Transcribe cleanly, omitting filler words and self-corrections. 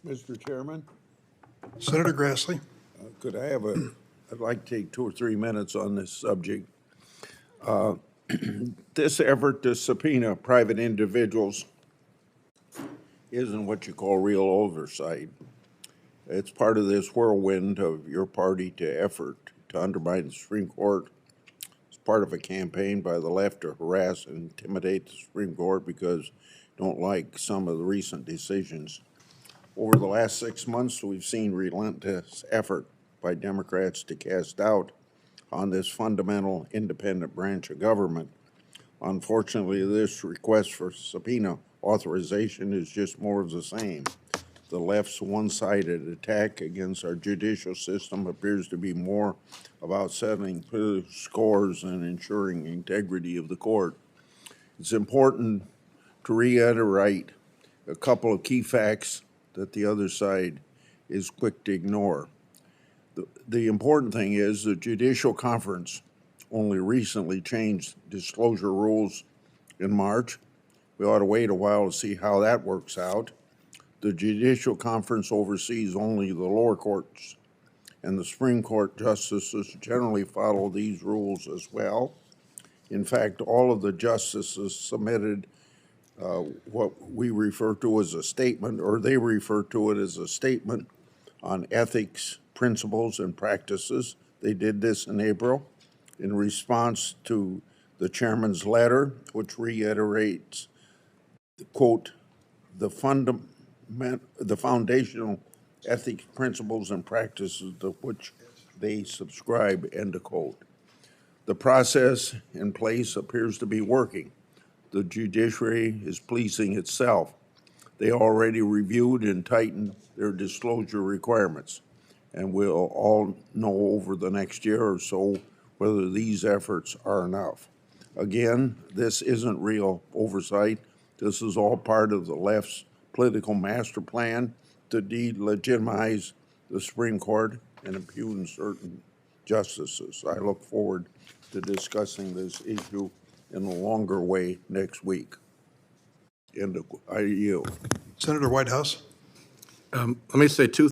Mr. Chairman, Senator Grassley. could I have I'd like to take 2 or 3 minutes on this subject. This effort to subpoena private individuals isn't what you call real oversight. It's part of this whirlwind of your party to effort to undermine the Supreme Court. It's part of a campaign by the left to harass and intimidate the Supreme Court because they don't like some of the recent decisions. Over the last 6 months, we've seen relentless effort by Democrats to cast doubt on this fundamental independent branch of government. Unfortunately, this request for subpoena authorization is just more of the same. The left's one-sided attack against our judicial system appears to be more about settling political scores and ensuring integrity of the court. It's important to reiterate a couple of key facts that the other side is quick to ignore. The important thing is the Judicial Conference only recently changed disclosure rules in March. We ought to wait a while to see how that works out. The Judicial Conference oversees only the lower courts, and the Supreme Court justices generally follow these rules as well. In fact, all of the justices submitted what we refer to as a statement, or they refer to it as a statement on ethics, principles, and practices. They did this in April in response to the chairman's letter, which reiterates, quote, the foundational ethics, principles, and practices to which they subscribe, end of quote. The process in place appears to be working. The judiciary is policing itself. They already reviewed and tightened their disclosure requirements, and we'll all know over the next year or so whether these efforts are enough. Again, this isn't real oversight. This is all part of the left's political master plan to delegitimize the Supreme Court and impugn certain justices. I look forward to discussing this issue in a longer way next week. I yield. Senator Whitehouse. Let me say two